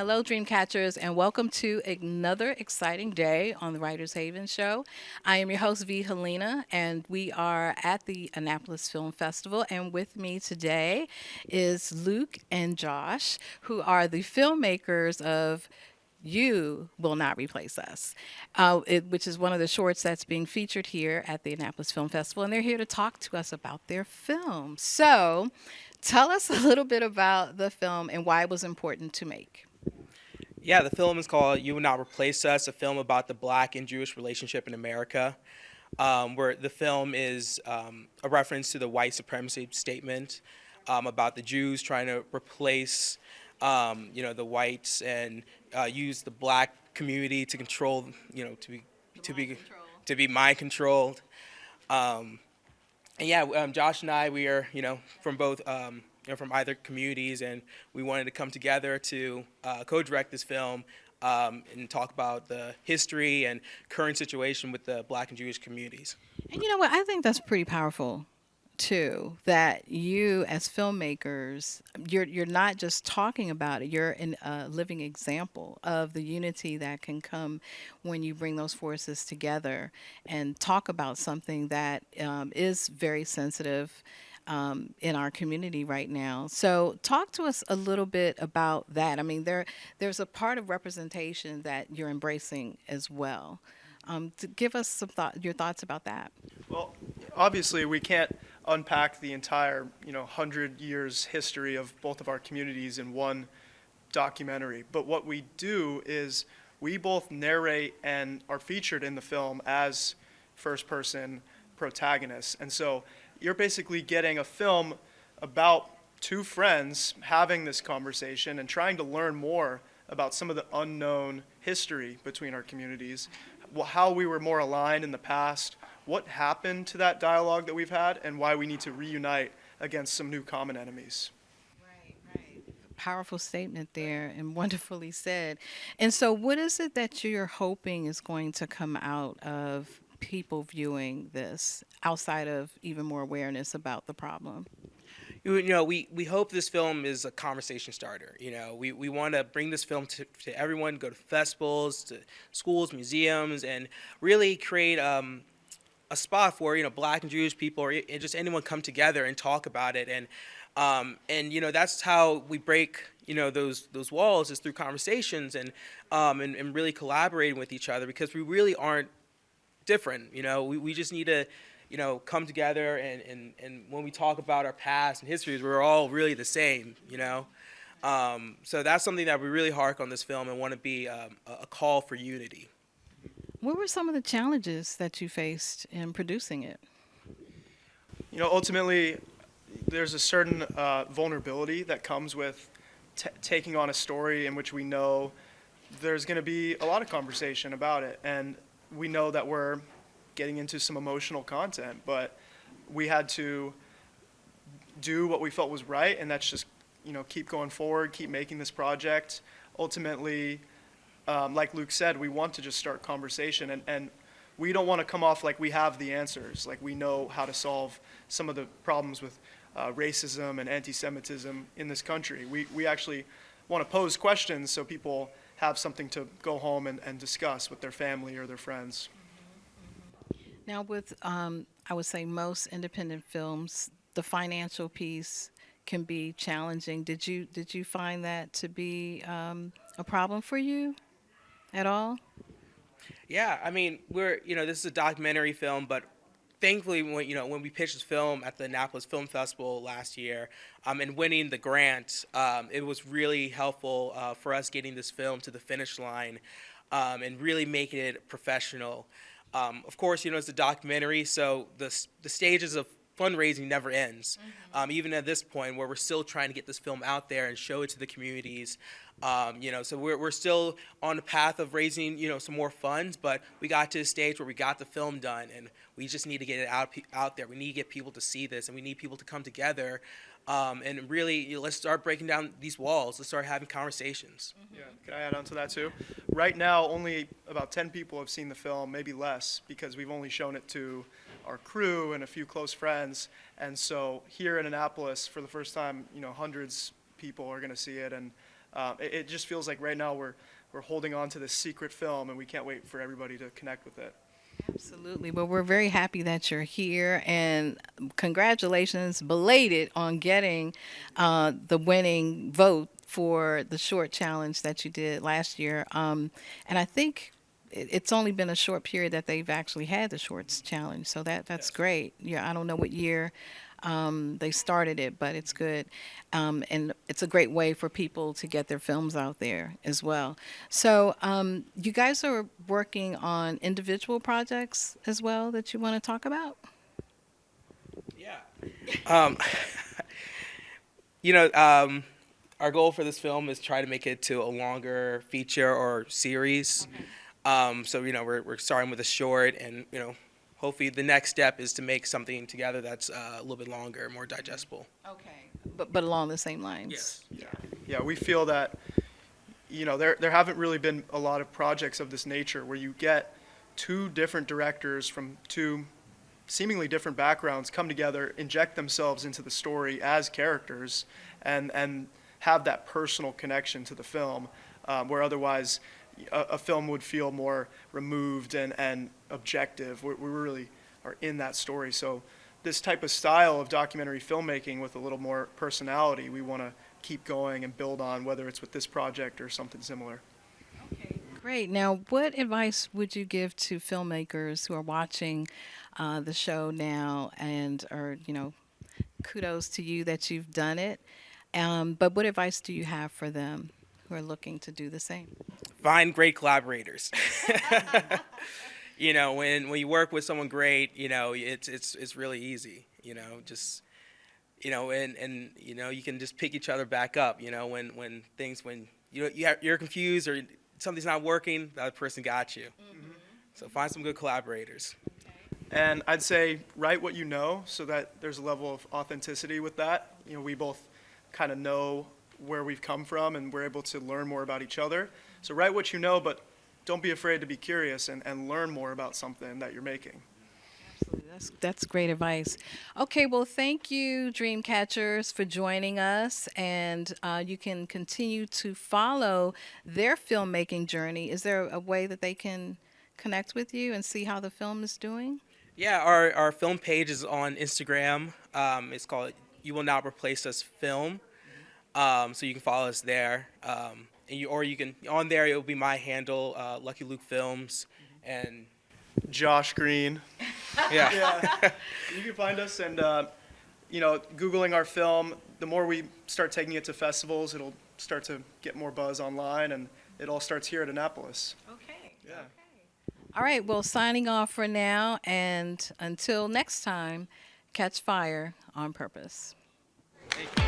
Hello, Dreamcatchers, and welcome to another exciting day on the Writers Haven Show. I am your host, Helena, and we are at the Annapolis Film Festival. And with me today is Luke and Josh, who are the filmmakers of You Will Not Replace Us, which is one of the shorts that's being featured here at the Annapolis Film Festival. And they're here to talk to us about their film. So tell us a little bit about the film and why it was important to make. Yeah, the film is called You Will Not Replace Us, a film about the Black and Jewish relationship in America, where the film is a reference to the white supremacy statement about the Jews trying to replace, the whites and use the Black community to control, to be mind controlled. Josh and I, we are, from both, from either communities, and we wanted to come together to co-direct this film and talk about the history and current situation with the Black and Jewish communities. And you know what? I think that's pretty powerful too, that you as filmmakers, you're not just talking about it, you're a living example of the unity that can come when you bring those forces together and talk about something that is very sensitive in our community right now. So talk to us a little bit about that. I mean, there's a part of representation that you're embracing as well. To give us your thoughts about that. Well, obviously we can't unpack the entire, 100 years history of both of our communities in one documentary. But what we do is we both narrate and are featured in the film as first-person protagonists. And so you're basically getting a film about two friends having this conversation and trying to learn more about some of the unknown history between our communities, how we were more aligned in the past, what happened to that dialogue that we've had, and why we need to reunite against some new common enemies. Right. Powerful statement there and wonderfully said. And so what is it that you're hoping is going to come out of people viewing this outside of even more awareness about the problem? We hope this film is a conversation starter. We want to bring this film to everyone, go to festivals, to schools, museums, and really create a spot for Black and Jewish people or just anyone come together and talk about it. And that's how we break those walls, is through conversations and really collaborating with each other, because we really aren't different. We just need to come together, and when we talk about our past and histories, we're all really the same. So that's something that we really hark on this film and want to be a call for unity. What were some of the challenges that you faced in producing it? Ultimately, there's a certain vulnerability that comes with taking on a story in which we know there's going to be a lot of conversation about it, and we know that we're getting into some emotional content, but we had to do what we felt was right, and that's just keep going forward, keep making this project. Ultimately, like Luke said, we want to just start conversation, and we don't want to come off like we have the answers, like we know how to solve some of the problems with racism and anti-Semitism in this country. We actually want to pose questions so people have something to go home and discuss with their family or their friends. Now, with I would say most independent films, the financial piece can be challenging. Did you find that to be a problem for you at all? Yeah, I mean, this is a documentary film, but thankfully, when we pitched this film at the Annapolis Film Festival last year, and winning the grant, it was really helpful for us getting this film to the finish line, and really making it professional. Of course, it's a documentary, so the stages of fundraising never ends. Even at this point, where we're still trying to get this film out there and show it to the communities. So we're still on the path of raising, some more funds, but we got to a stage where we got the film done, and we just need to get it out there. We need to get people to see this, and we need people to come together, and really, let's start breaking down these walls. Let's start having conversations. Yeah, can I add on to that too? Right now, only about 10 people have seen the film, maybe less, because we've only shown it to our crew and a few close friends. And so here in Annapolis, for the first time, hundreds of people are going to see it, and It just feels like right now we're holding on to this secret film, and we can't wait for everybody to connect with it. Absolutely. Well, we're very happy that you're here, and congratulations, belated, on getting the winning vote for the short challenge that you did last year. And I think it's only been a short period that they've actually had the shorts challenge, so that's Yes. great. Yeah, I don't know what year they started it, but it's good. And it's a great way for people to get their films out there as well. So you guys are working on individual projects as well that you want to talk about? Yeah. Um, you know, our goal for this film is try to make it to a longer feature or series. So, we're starting with a short, and, hopefully the next step is to make something together that's a little bit longer, more digestible. Okay. But along the same lines? Yes. Yeah, we feel that, there haven't really been a lot of projects of this nature where you get two different directors from two seemingly different backgrounds come together, inject themselves into the story as characters, and have that personal connection to the film, where otherwise a film would feel more removed and objective. We really are in that story. So this type of style of documentary filmmaking with a little more personality, we want to keep going and build on, whether it's with this project or something similar. Okay, great. Now, what advice would you give to filmmakers who are watching the show now and are, kudos to you that you've done it. But what advice do you have for them who are looking to do the same? Find great collaborators. When you work with someone great, it's really easy. Just and you can just pick each other back up. When you're confused or something's not working, the other person got you. Mm-hmm. So find some good collaborators. And I'd say write what you know, so that there's a level of authenticity with that. We both kind of know where we've come from, and we're able to learn more about each other. So write what you know, but don't be afraid to be curious and learn more about something that you're making. Absolutely. That's great advice. Okay, well, thank you, Dreamcatchers, for joining us. And you can continue to follow their filmmaking journey. Is there a way that they can connect with you and see how the film is doing? Yeah, our film page is on Instagram. It's called You Will Not Replace Us Film. So you can follow us there. Or you can, on there, it will be my handle, Lucky Luke Films. And Josh Greene. yeah. Yeah. You can find us, and Googling our film, the more we start taking it to festivals, it'll start to get more buzz online, and it all starts here at Annapolis. Okay. Yeah. Okay. All right, well, signing off for now, and until next time, catch fire on purpose. Thank you.